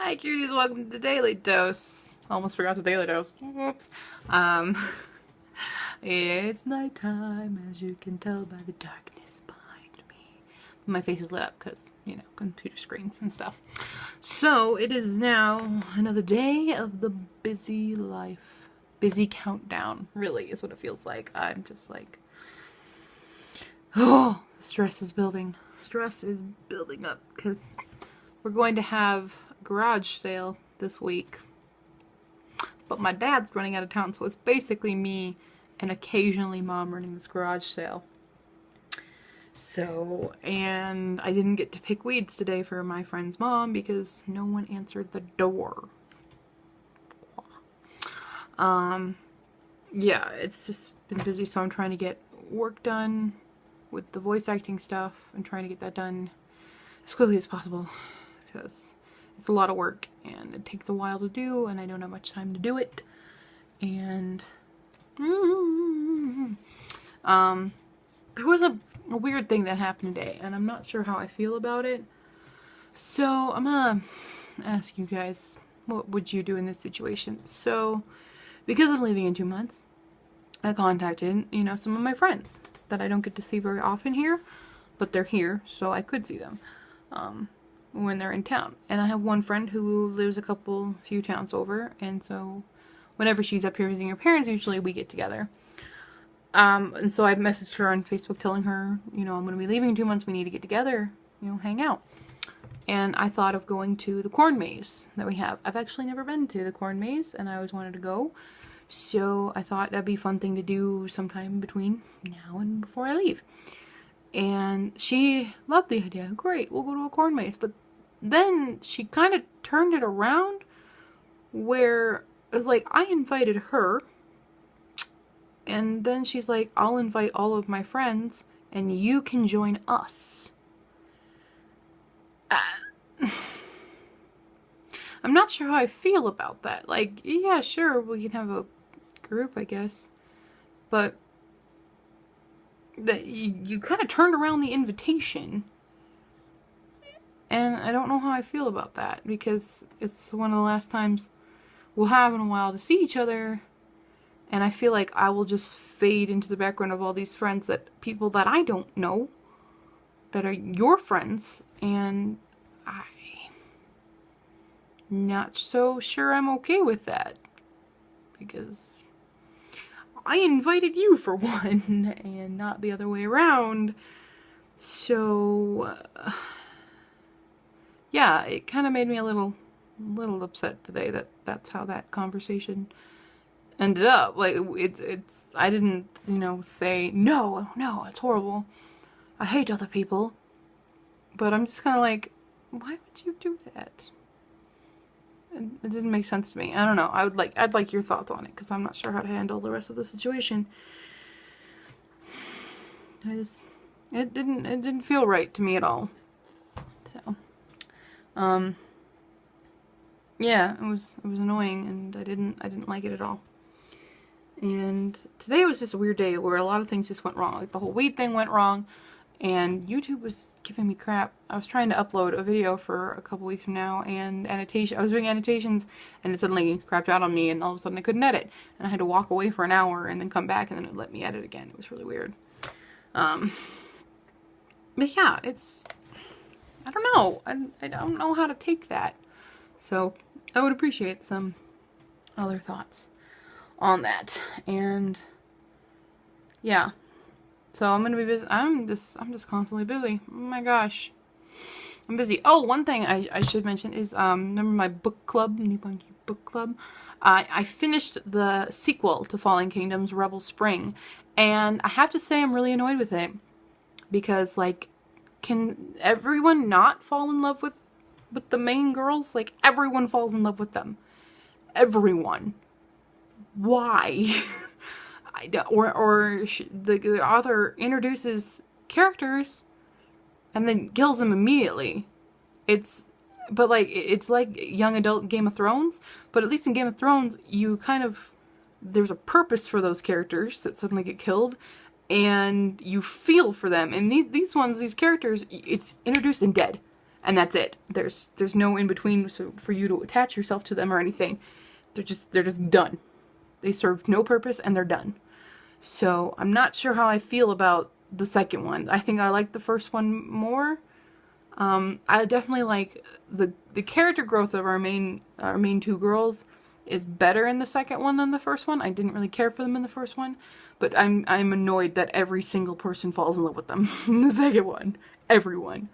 Hi cuties, welcome to Daily Dose. Almost forgot the Daily Dose. Whoops. Um, it's nighttime, as you can tell by the darkness behind me. My face is lit up because, you know, computer screens and stuff. So, it is now another day of the busy life. Busy countdown, really, is what it feels like. I'm just like, oh, stress is building. Stress is building up because we're going to have a garage sale this week. But my dad's running out of town, so it's basically me and occasionally mom running this garage sale. So, and I didn't get to pick weeds today for my friend's mom because no one answered the door. Yeah, it's just been busy, so I'm trying to get work done with the voice acting stuff and trying to get that done as quickly as possible because it's a lot of work and it takes a while to do and I don't have much time to do it. And there was a weird thing that happened today and I'm not sure how I feel about it. So I'm gonna ask you guys, what would you do in this situation? So because I'm leaving in 2 months, I contacted, you know, some of my friends that I don't get to see very often here, but they're here, so I could see them when they're in town. And I have one friend who lives a few towns over, and so whenever she's up here visiting her parents, usually we get together. And so I messaged her on Facebook telling her, you know, I'm going to be leaving in 2 months, we need to get together, you know, hang out. And I thought of going to the corn maze that we have. I've actually never been to the corn maze, and I always wanted to go. So I thought that'd be a fun thing to do sometime between now and before I leave. And she loved the idea. Great, we'll go to a corn maze. But then she kind of turned it around where it was like, I invited her. And then she's like, I'll invite all of my friends and you can join us. I'm not sure how I feel about that. Like, yeah, sure, we can have a group, I guess. But that you kind of turned around the invitation. And I don't know how I feel about that because it's one of the last times we'll have in a while to see each other. And I feel like I will just fade into the background of all these friends people that I don't know that are your friends, and I'm not so sure I'm okay with that because I invited you for one and not the other way around. So yeah, it kind of made me a little upset today that that's how that conversation ended up. Like it's I didn't, you know, say no, it's horrible, I hate other people, but I'm just kind of like, why would you do that? It didn't make sense to me. I don't know. I'd like your thoughts on it because I'm not sure how to handle the rest of the situation. It didn't feel right to me at all. So yeah, it was annoying and I didn't like it at all. And today was just a weird day where a lot of things just went wrong. Like the whole weed thing went wrong and YouTube was giving me crap. I was trying to upload a video for a couple weeks from now and I was doing annotations and it suddenly crapped out on me and all of a sudden I couldn't edit. And I had to walk away for an hour and then come back and then it let me edit again. It was really weird. But yeah, I don't know. I don't know how to take that. So I would appreciate some other thoughts on that. And yeah, so I'm gonna be busy. I'm just constantly busy. Oh my gosh, I'm busy. Oh, one thing I should mention is remember my book club, Nippon Book Club. I finished the sequel to Fallen Kingdoms, Rebel Spring, and I have to say I'm really annoyed with it because, like, can everyone not fall in love with the main girls? Like, everyone falls in love with them. Everyone. Why? I don't, or the author introduces characters and then kills them immediately. It's like young adult Game of Thrones, but at least in Game of Thrones there's a purpose for those characters that suddenly get killed and you feel for them. And these characters, it's introduced and dead. and that's it. There's no in between so for you to attach yourself to them or anything. They're just done. They serve no purpose and they're done. So I'm not sure how I feel about the second one. I think I like the first one more. I definitely like the character growth of our main two girls is better in the second one than the first one. I didn't really care for them in the first one, but I'm annoyed that every single person falls in love with them in the second one. Everyone.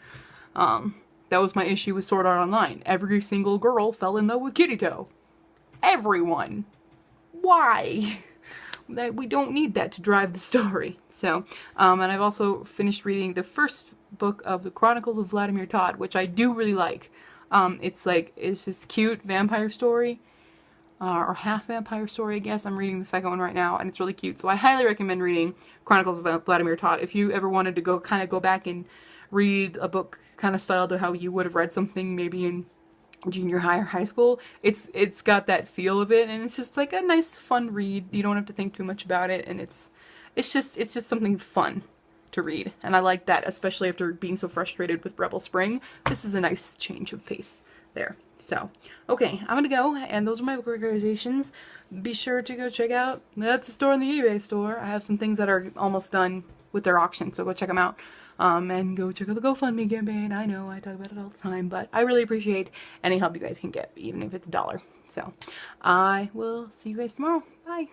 That was my issue with Sword Art Online. Every single girl fell in love with Kirito. Everyone. Why? That we don't need that to drive the story. So, and I've also finished reading the first book of the Chronicles of Vladimir Tod, which I do really like. It's just cute vampire story, or half vampire story, I guess. I'm reading the second one right now, and it's really cute. So I highly recommend reading Chronicles of Vladimir Tod. If you ever wanted to go back and read a book kind of styled to how you would have read something maybe in junior high or high school, it's got that feel of it, and it's just like a nice fun read. You don't have to think too much about it, and it's just something fun to read, and I like that, especially after being so frustrated with Rebel Spring. This is a nice change of pace there. So, okay, I'm gonna go, and those are my book recommendations. Be sure to go check out That's the Store in the eBay store. I have some things that are almost done with their auction, so go check them out. And go check out the GoFundMe campaign. I know I talk about it all the time, but I really appreciate any help you guys can get, even if it's $1. So, I will see you guys tomorrow. Bye!